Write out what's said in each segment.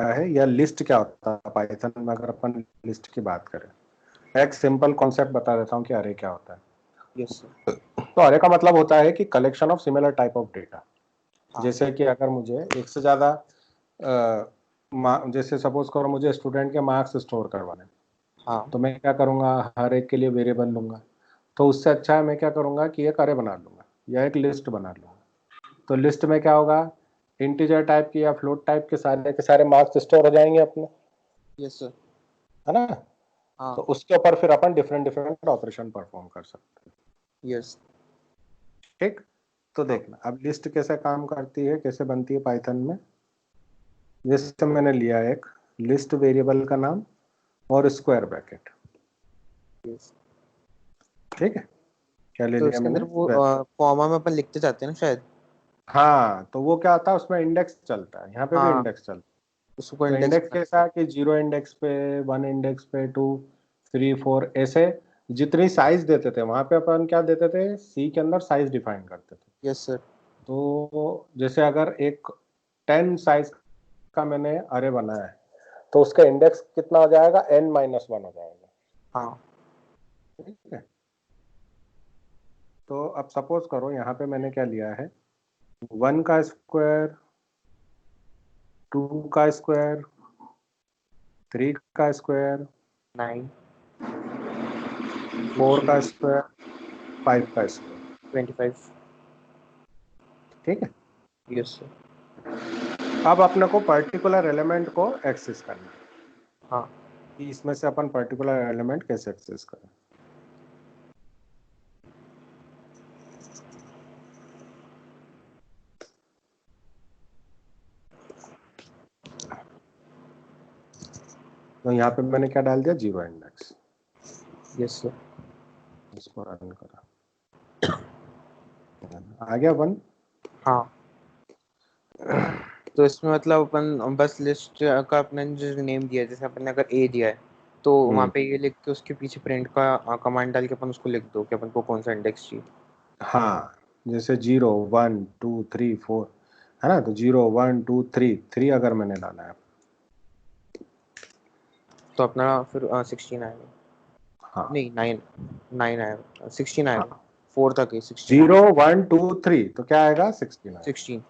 है, या लिस्ट क्या होता है पाइथन में अगर अपन लिस्ट की बात करें। एक सिंपल कॉन्सेप्ट बता देता हूँ कि अरे क्या होता है। Yes sir. तो अरे का मतलब होता है कि collection of similar type of data. हाँ जैसे कि अगर मुझे एक से ज्यादा जैसे सपोज करो मुझे स्टूडेंट के मार्क्स स्टोर करवाने, हाँ तो मैं क्या करूंगा, हर एक के लिए वेरिएबल लूंगा। तो उससे अच्छा है मैं क्या करूंगा कि एक अरे बना लूंगा या एक लिस्ट बना लूंगा। तो लिस्ट में क्या होगा, इंटीजर टाइप की या फ्लोट टाइप के सारे मार्क्स स्टोर हो जाएंगे अपने, यस सर। है ना। हाँ तो उसके ऊपर फिर अपन डिफरेंट डिफरेंट ऑपरेशन परफॉर्म कर सकते हैं। यस। ठीक। तो हाँ देखना अब लिस्ट कैसे काम करती है, कैसे बनती है पाइथन में। जैसे मैंने लिया एक लिस्ट वेरिएबल का नाम और स्क्वायर ब्रैकेट। यस। ठीक है, क्या ले तो लिया इसके मैंने। अंदर वो कॉमा में अपन लिखते जाते हैं ना शायद। हाँ, तो वो क्या आता है उसमें इंडेक्स चलता है, यहाँ पे भी हाँ, इंडेक्स चलता उसको है। तो इंडेक्स इंडेक्स बता कैसा देते है कि 0 इंडेक्स पे, 1 इंडेक्स पे, 2, 3, 4 ऐसे जितनी साइज देते थे वहां पे अपन क्या देते थे, सी के अंदर साइज डिफाइन करते थे। हैं। Yes sir. तो जैसे अगर एक 10 साइज का मैंने अरे बनाया है, तो उसका इंडेक्स कितना हो जाएगा, n-1 हो जाएगा। हाँ ठीक है। तो अब सपोज करो यहाँ पे मैंने क्या लिया है, 1 का स्क्वायर, 2 का स्क्वायर, 3 का स्क्वायर, 9 4 का स्क्वायर, 5 का स्क्वायर। 25। ठीक है। Yes sir. अब अपने को पर्टिकुलर एलिमेंट को एक्सेस करना है हाँ कि इसमें से अपन पर्टिकुलर एलिमेंट कैसे एक्सेस करें। तो यहाँ पे मैंने क्या डाल दिया, 0 इंडेक्स। Yes sir. इसको रन करा, आ गया 1। हाँ, तो इसमें मतलब अपन बस लिस्ट का अपने जो नेम दिया है, जैसे अपन ने अगर ए दिया है तो वहाँ पे ये लिख के उसके पीछे प्रिंट का कमांड डाल के अपन उसको लिख दो कि अपन को कौन सा इंडेक्स चाहिए। हाँ, जैसे 0, 1, 2, 3, 4 है ना, तो 0, 1, 2, 3, 3 अगर मैंने डाला है। तो अपना फिर 16 आएगा। हाँ नहीं, 9, 9 आएगा, 16 आएगा। हाँ, 4 तक ही 16 आएगा। 0, 1, 2, 3 तो क्या आएगा, 16 आएगा। 16।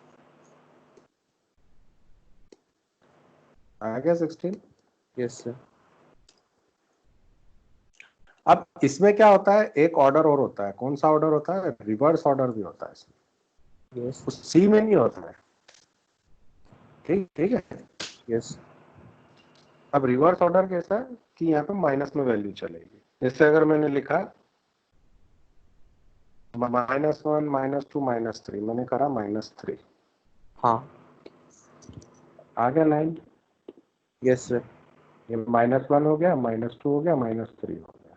आ गया 16। Yes sir. अब इसमें क्या होता है, एक ऑर्डर और होता है। कौन सा ऑर्डर होता है, रिवर्स ऑर्डर भी होता है इसमें। यस उस सी में नहीं होता है। ठीक ठीक है। यस। अब रिवर्स ऑर्डर कैसा है कि यहाँ पे माइनस में वैल्यू चलेगी। जैसे अगर मैंने लिखा -1, -2, -3, मैंने करा -3, हाँ। आ गया 9। Yes sir. ये -1 हो गया, -2 हो गया, -3 हो गया।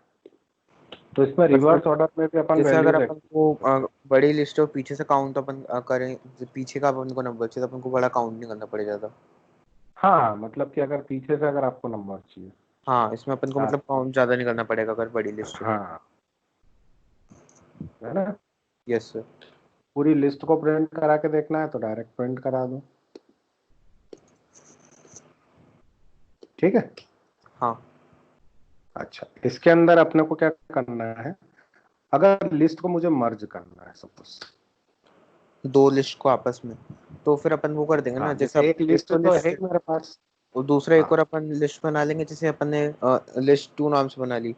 तो इसमें मतलब रिवर्स ऑर्डर में भी अपन जैसे अगर वैल्यूज अपन को बड़ी लिस्ट और पीछे से काउंट अपन करें, पीछे का अपन को नंबर चाहिए तो अपन को बड़ा काउंट नहीं करना पड़ेगा ज्यादा। हाँ, मतलब कि अगर पीछे से अगर आपको नंबर चाहिए। हाँ, इसमें अपन को मतलब काउंट ज्यादा नहीं करना पड़ेगा अगर बड़ी लिस्ट है। हाँ, है ना। Yes sir. पूरी लिस्ट को प्रिंट करा के देखना है तो डायरेक्ट प्रिंट करा दो। ठीक है। हाँ। अच्छा, इसके अंदर अपने को क्या करना है, अगर लिस्ट को मुझे मर्ज करना है सपोज। दो लिस्ट को आपस में, तो फिर अपन वो कर देंगे ना, हाँ, जैसे जैसे एक एक लिस्ट तो तो है लिस्ट ही मेरे पास। और दूसरा एक हाँ, और अपन लिस्ट बना लेंगे, जैसे अपन ने लिस्ट 2 नाम से बना ली,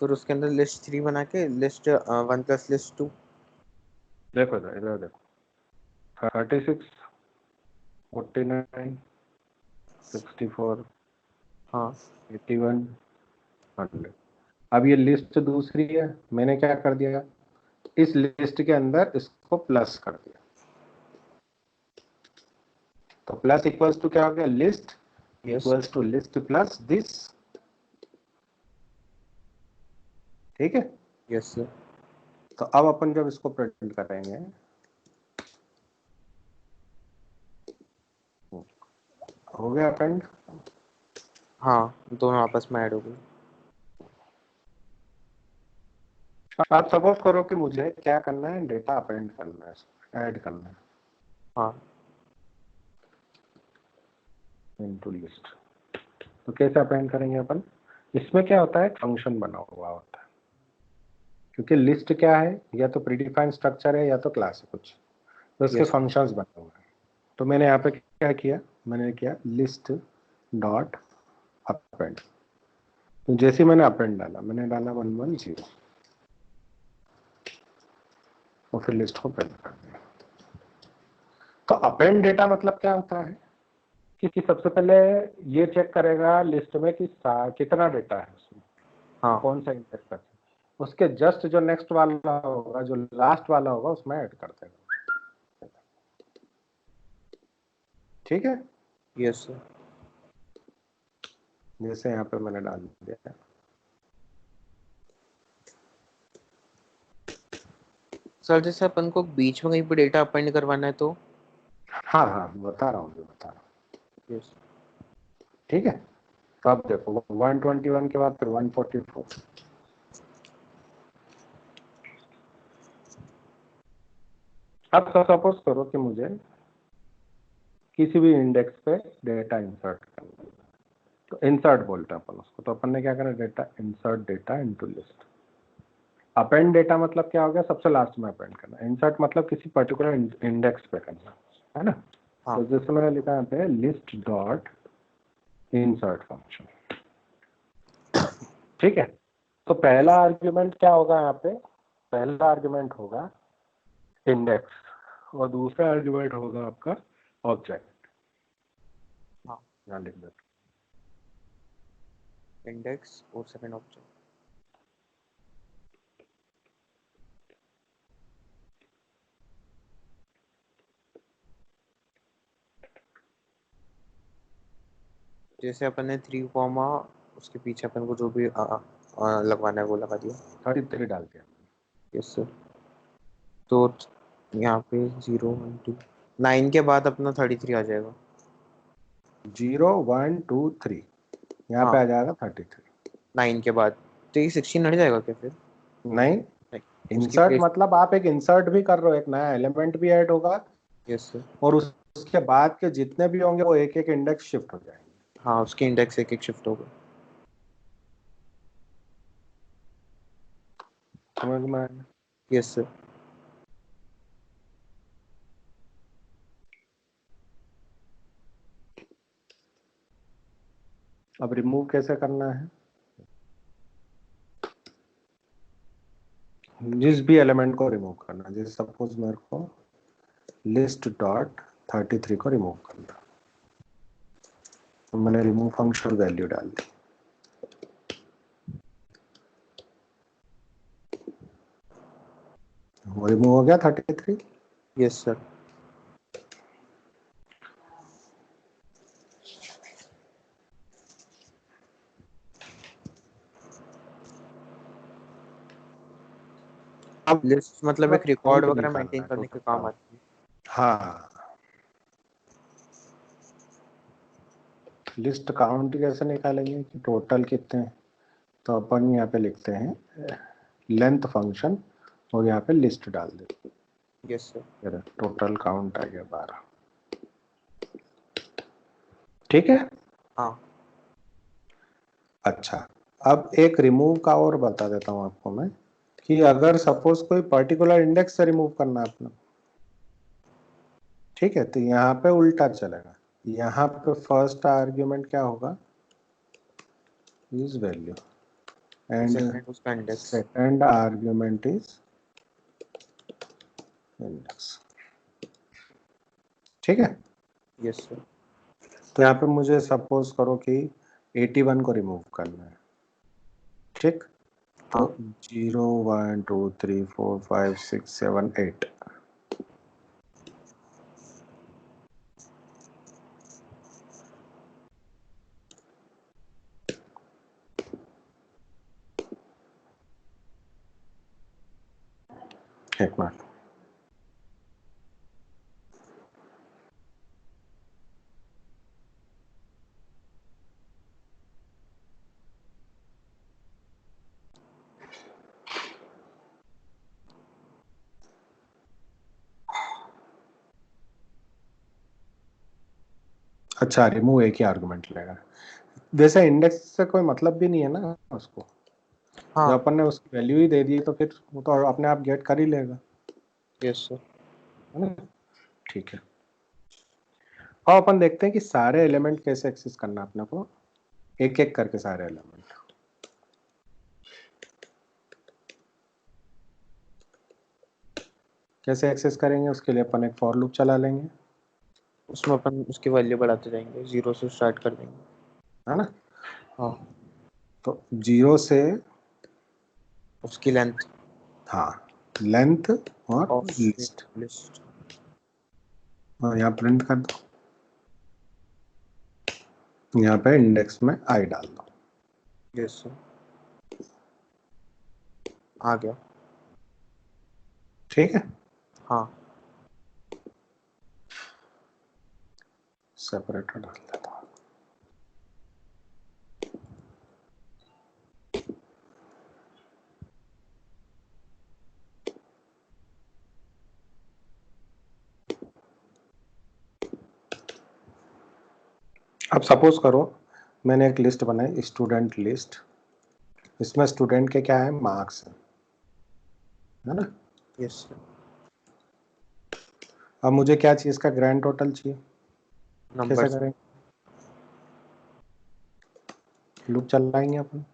फिर उसके अंदर लिस्ट 3 बना के लिस्ट 1 प्लस लिस्ट 2। देखो इधर इधर देखो, 36, 49, 64, हाँ 81, 100। अब ये लिस्ट दूसरी है, मैंने क्या कर दिया, इस लिस्ट के अंदर इसको प्लस कर दिया। तो प्लस इक्वल्स टू क्या हो गया, list yes. Equals to list plus this. ठीक है। Yes sir. तो अब अपन जब इसको प्रिंट करेंगे, हो गया प्रिंट। हाँ, दोनों आपस में ऐड हो गए। आप सपोज करो कि मुझे क्या करना है, डेटा अपेंड करना है, ऐड करना है। हाँ इनटू लिस्ट। तो कैसे अपेंड करेंगे अपन? इसमें क्या होता है, फंक्शन बना हुआ होता है, क्योंकि लिस्ट क्या है, या तो प्रीडिफाइंड स्ट्रक्चर है या तो क्लास है कुछ, तो इसके Yes. फंक्शंस बने हुए हैं। तो मैंने यहाँ पे क्या किया, मैंने किया लिस्ट डॉट अपेंड। तो जैसे मैंने अपेंड डाला, मैंने डाला 110 और फिर लिस्ट को अपेंड कर दिया। तो अपेंड डेटा मतलब क्या होता है कि सबसे पहले ये चेक करेगा लिस्ट में कि कितना डेटा है उसमें, हाँ कौन सा इंडेक्स है, उसके जस्ट जो नेक्स्ट वाला होगा, जो लास्ट वाला होगा, उसमें ऐड कर देगा। ठीक है, यस सर। जैसे यहाँ पे मैंने डाल दिया। सर जैसे अपन को बीच में कहीं पे डेटा अपेंड करवाना है तो? हाँ हाँ, बता रहा हूँ, बता रहा हूँ। यस। ठीक है, तो अब देखो 121 के बाद फिर 144। अब सपोज करो कि मुझे किसी भी इंडेक्स पे डेटा इंसर्ट करना है, तो इंसर्ट बोलते हैं अपन उसको। तो अपन ने क्या करना, data insert data into list. Append data मतलब क्या हो गया, सबसे लास्ट में अपेंड करना। इंसर्ट मतलब किसी पर्टिकुलर इंडेक्स पे करना, है ना। हाँ तो जैसे मैंने लिखा यहाँ पे लिस्ट डॉट इंसर्ट फंक्शन। ठीक है, तो पहला आर्ग्यूमेंट क्या होगा यहाँ पे, पहला आर्ग्यूमेंट होगा इंडेक्स और दूसरा आर्ग्यूमेंट होगा आपका ऑब्जेक्ट। हाँ, यहाँ लिख देते। इंडेक्स और सेकंड ऑब्जेक्ट। जैसे अपन ने 3 कॉमा उसके पीछे अपन को जो भी लगवाना है वो लगा दिया। 33 डाल दिया। Yes sir. तो यहाँ पे 0 1 2 9 के बाद अपना 33 आ जाएगा। 0 1 2 3 यहाँ हाँ, पे आ जाएगा 33। 9 के बाद तो ये 16 हट जाएगा क्या फिर? नहीं, नहीं, उसकी इंसर्ट प्लेस। मतलब आप एक इंसर्ट भी कर रहे हो, एक नया एलिमेंट भी ऐड होगा, यस सर। और उसके बाद के जितने भी होंगे वो एक एक इंडेक्स शिफ्ट हो जाएंगे। हाँ, उसके इंडेक्स एक एक शिफ्ट होगा। समझ में आया? Yes sir. अब रिमूव कैसे करना है, जिस भी एलिमेंट को रिमूव करना, जैसे सपोज मेरे को लिस्ट डॉट 33 को रिमूव करना, तो मैंने रिमूव फंक्शन वैल्यू डाल दी, वो रिमूव हो गया 33। Yes sir. अब लिस्ट मतलब एक रिकॉर्ड काउंट वगैरह निकालना मेंटेन है करने के टोटल काम काउंट। आती है। हाँ, लिस्ट काउंट कैसे निकालेंगे कि टोटल कितने हैं, तो अपन यहाँ पे लिखते हैं लेंथ फंक्शन और यहाँ पे लिस्ट डाल देते यस सर। हैं, टोटल काउंट आ गया 12। ठीक है, हाँ। अच्छा, अब एक रिमूव का और बता देता हूँ आपको मैं, कि अगर सपोज कोई पर्टिकुलर इंडेक्स से रिमूव करना है अपना, ठीक है, तो यहाँ पे उल्टा चलेगा। यहाँ पे फर्स्ट आर्ग्यूमेंट क्या होगा, इज वैल्यू, एंड सेकंड उसका index. Second argument is index. ठीक है, यस सर। तो यहाँ पे मुझे सपोज करो कि 81 को रिमूव करना है। ठीक, तो हाँ। 0 1 2 3 4 5 6 7 8। एक मिनट, अच्छा, रिमूव एक ही आर्गुमेंट लेगा। वैसे इंडेक्स से कोई मतलब भी नहीं है ना उसको। हाँ जब अपन ने उसकी वैल्यू ही दे दी तो फिर वो तो अपने आप गेट कर ही लेगा, यस सर। है ना। ठीक है, और अपन देखते हैं कि सारे एलिमेंट कैसे एक्सेस करना है अपने को, एक एक करके सारे एलिमेंट कैसे एक्सेस करेंगे। उसके लिए अपन एक फॉर लूप चला लेंगे, उसमें अपन उसकी वैल्यू बढ़ाते जाएंगे, 0 से स्टार्ट कर देंगे। है ना। हाँ, तो 0 से, उसकी लेंथ हाँ, लेंथ और ऑफ लिस्ट, लिस्ट। और यहाँ प्रिंट कर दो, यहाँ पे इंडेक्स में आई डाल दो। यस सर, आ गया। ठीक है, हाँ सेपरेटर डाल देता हूँ। अब सपोज करो मैंने एक लिस्ट बनाई, स्टूडेंट लिस्ट, इसमें स्टूडेंट के क्या है, मार्क्स है ना। Yes sir. अब मुझे क्या चीज का ग्रैंड टोटल चाहिए, कैसे नंबर करेंगे, लूप चलाएंगे अपन,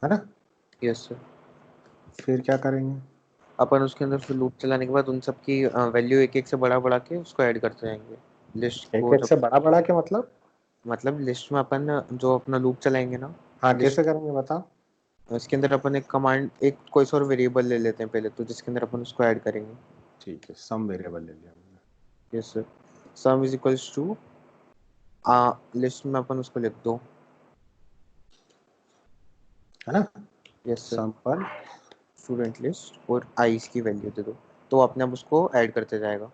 है ना। Yes sir. फिर क्या करेंगे, अपन उसके अंदर फिर लूप चलाने के बाद उन सब की वैल्यू एक एक से बढ़ा बढ़ा के उसको ऐड करते जाएंगे लिस्ट एक को। एक जब से बड़ा बड़ा के मतलब लिस्ट में अपन जो अपना लूप चलाएंगे ना, हाँ लिस्ट, कैसे करेंगे बताओ। इसके अंदर अपन एक कमांड, एक कोई सा और वेरिएबल ले लेते हैं पहले तो, जिसके अंदर अपन उसको ऐड करेंगे। ठीक है, सम वेरिएबल ले लिया हमने, yes sir. Sum is equals to list में अपन उसको लिख दो। है ना। Yes sir. सम पर, स्टूडेंट लिस्ट और आई की वैल्यू दे दो, तो अपने आप उसको ऐड करते जाएगा।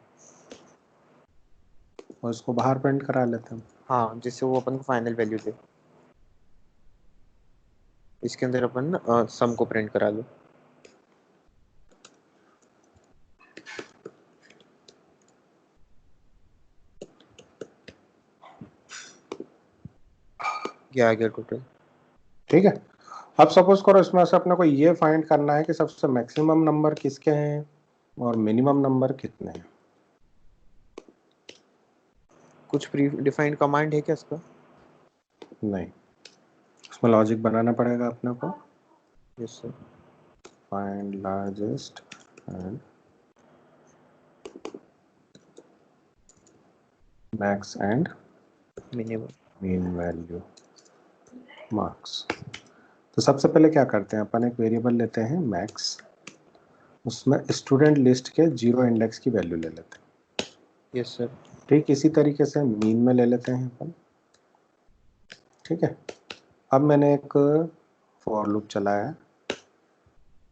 और उसको बाहर प्रिंट करा लेते हैं। हाँ, जिससे वो अपन को फाइनल वैल्यू दे। इसके अंदर अपन सम को प्रिंट करा लो। क्या आ गया टोटल। ठीक है, अब सपोज करो इसमें से अपने को ये फाइंड करना है कि सबसे मैक्सिमम नंबर किसके हैं और मिनिमम नंबर कितने हैं। कुछ प्री डिफाइंड कमांड है क्या इसका। नहीं, उसमें लॉजिक बनाना पड़ेगा अपने को। Yes sir. Find largest and max and minimum. Mean value marks. तो सबसे पहले क्या करते हैं, अपन एक वेरिएबल लेते हैं मैक्स, उसमें स्टूडेंट लिस्ट के 0 इंडेक्स की वैल्यू ले लेते हैं। Yes sir. ठीक इसी तरीके से मीन में ले लेते हैं अपन। ठीक है, अब मैंने एक फॉर लूप चलाया,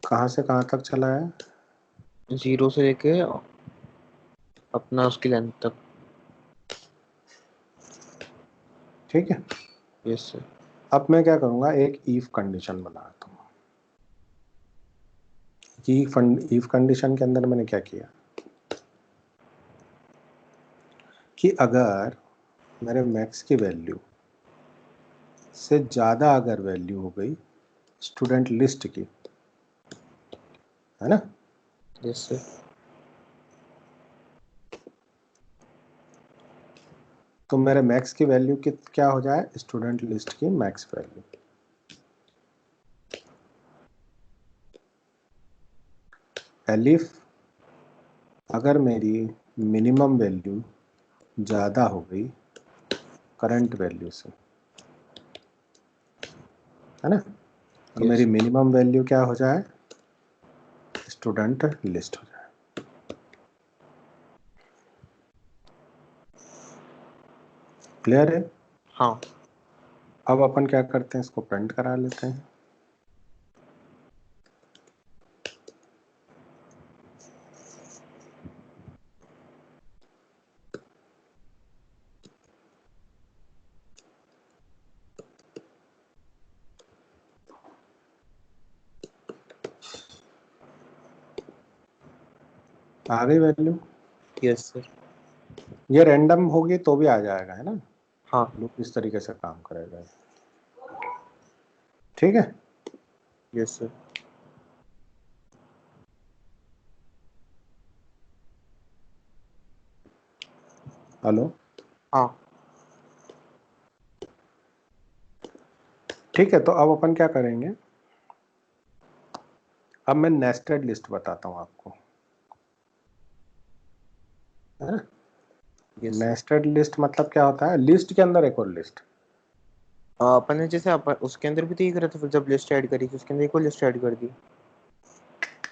कहाँ से कहाँ तक चलाया, 0 से लेके अपना उसकी लेंथ तक। ठीक है। Yes sir. अब मैं क्या करूँगा, एक इफ कंडीशन बनाता हूँ। इफ कंडीशन के अंदर मैंने क्या किया कि अगर मेरे मैक्स की वैल्यू से ज़्यादा अगर वैल्यू हो गई स्टूडेंट लिस्ट की, है ना, यस सर। तो मेरे मैक्स की वैल्यू की क्या हो जाए, स्टूडेंट लिस्ट की मैक्स वैल्यू। एलिफ अगर मेरी मिनिमम वैल्यू ज़्यादा हो गई करंट वैल्यू से, है ना, और मेरी यस। मिनिमम वैल्यू क्या हो जाए, स्टूडेंट लिस्ट हो जाए। क्लियर है। हाँ। अब अपन क्या करते हैं, इसको प्रिंट करा लेते हैं। आ गई वैल्यू। Yes sir. ये रैंडम होगी तो भी आ जाएगा, है ना। हाँ लूप इस तरीके से काम करेगा। ठीक है। Yes sir. हेलो। हाँ ठीक है, तो अब अपन क्या करेंगे, अब मैं नेस्टेड लिस्ट बताता हूँ आपको, है ना। Yes sir. नेस्टेड लिस्ट मतलब क्या होता है, लिस्ट के अंदर एक और लिस्ट। अपन ने जैसे उसके अंदर भी तो ये करा था, फिर जब लिस्ट ऐड करी थी उसके अंदर एक और लिस्ट ऐड कर दी।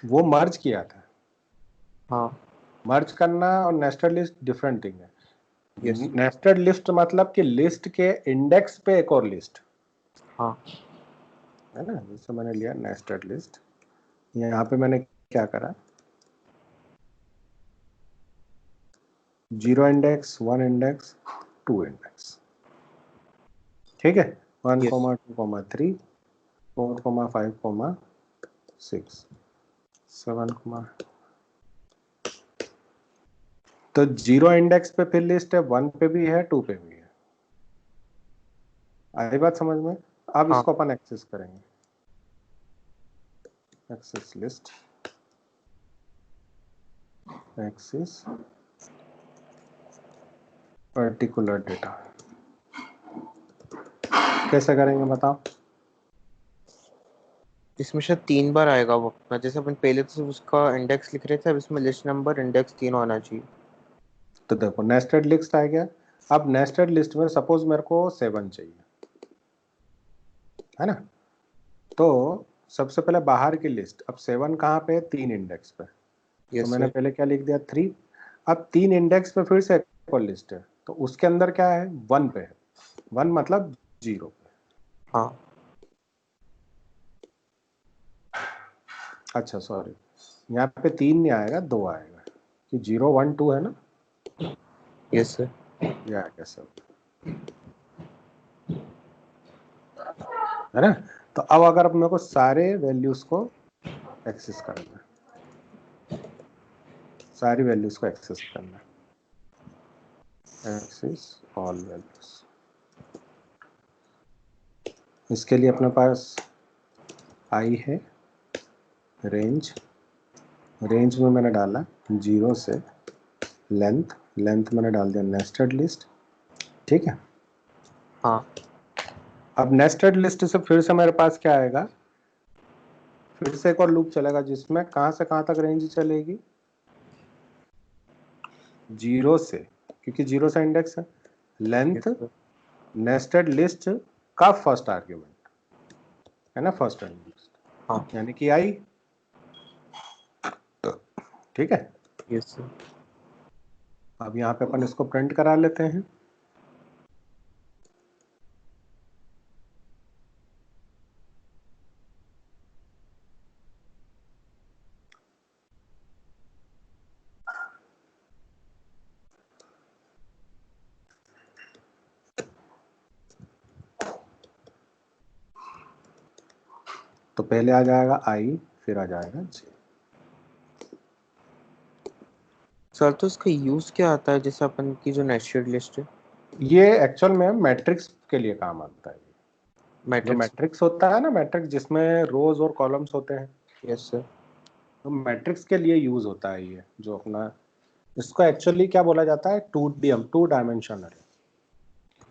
वो मर्ज किया था। हाँ मर्ज करना और नेस्टेड लिस्ट डिफरेंट थिंग है। यस। नेस्टेड लिस्ट मतलब कि लिस्ट के इंडेक्स पे एक और लिस्ट, हाँ है ना। जैसे मैंने लिया नेस्टेड लिस्ट, यहाँ पे मैंने क्या करा, 0 इंडेक्स, 1 इंडेक्स, 2 इंडेक्स। ठीक है, 1, यस 2, 3, 4, 5, 6, 7, तो 0 इंडेक्स पे फिर लिस्ट है, 1 पे भी है, 2 पे भी है। आई बात समझ में। अब हाँ इसको अपन एक्सेस करेंगे, access list, access particular data. कैसे करेंगे बताओ। इसमें शायद 3 बार आएगा वो अपना, जैसे अपन पहले तो सिर्फ उसका इंडेक्स लिख रहे थे, अब इसमें लिस्ट नंबर इंडेक्स तीनों आना चाहिए। तो देखो नेस्टेड लिस्ट आ गया। अब नेस्टेड लिस्ट में सपोज मेरे को 7 चाहिए, है ना। तो सबसे पहले बाहर की लिस्ट, अब 7 कहाँ पे है, 3 इंडेक्स पे। तो यस मैंने सर। पहले क्या लिख दिया, 3। अब 3 इंडेक्स पे फिर से एक और लिस्ट है, तो उसके अंदर क्या है, 1 पे है। 1 मतलब 0 पे। हाँ अच्छा सॉरी, यहाँ पे 3 नहीं आएगा, 2 आएगा, कि 0, 1, 2 है ना। Yes sir. ये आ गया सब, है ना। तो अब अगर अब मेरे को सारे वैल्यूज को एक्सेस करना है, सारी वैल्यूज को एक्सेस करना है, एक्सेस ऑल वैल्यूज। इसके लिए अपने पास आई है, रेंज, रेंज में मैंने डाला 0 से लेंथ, लेंथ मैंने डाल दिया नेस्टेड लिस्ट। ठीक है। हाँ अब नेस्टेड लिस्ट से फिर से मेरे पास क्या आएगा, फिर से एक और लूप चलेगा जिसमें कहां से कहां तक रेंज चलेगी, 0 से, क्योंकि 0 से इंडेक्स है, yes length sir. Nested list का फर्स्ट आर्ग्यूमेंट, है ना, फर्स्ट एलिमेंट, हाँ यानी कि आई। ठीक है। Yes sir. अब यहाँ पे अपन इसको प्रिंट करा लेते हैं। तो पहले आ जाएगा आई, फिर आ जाएगा जे। सर तो इसका यूज क्या आता है, जैसे अपन की जो नेस्टेड लिस्ट है। ये एक्चुअल में मैट्रिक्स के लिए काम आता है। जो मैट्रिक्स। मैट्रिक्स होता है ना, मैट्रिक्स जिसमें रोज और कॉलम्स होते हैं, यस सर। तो मैट्रिक्स के लिए यूज होता है ये जो अपना। इसको एक्चुअली क्या बोला जाता है, 2 डायमेंशन अरे।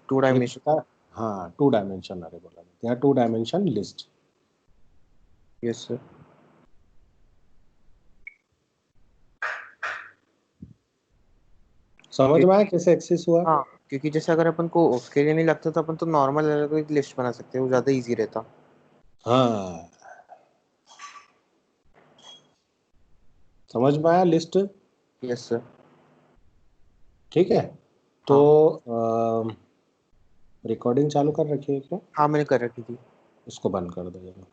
टू एक डायमेंशन। होता है, हाँ 2 डायमेंशन अरे बोला जाता है, 2 डायमेंशन लिस्ट। Yes sir. समझ में आया कैसे एक्सेस हुआ। हाँ क्योंकि जैसे अगर अपन को उसके लिए नहीं लगता तो अपन तो नॉर्मल अलग लिस्ट बना सकते हैं, वो ज्यादा इजी रहता। हाँ समझ में आया लिस्ट। Yes sir. ठीक है। तो हाँ रिकॉर्डिंग चालू कर रखी है क्या, हाँ मैंने कर रखी थी। उसको बंद कर दो जरा।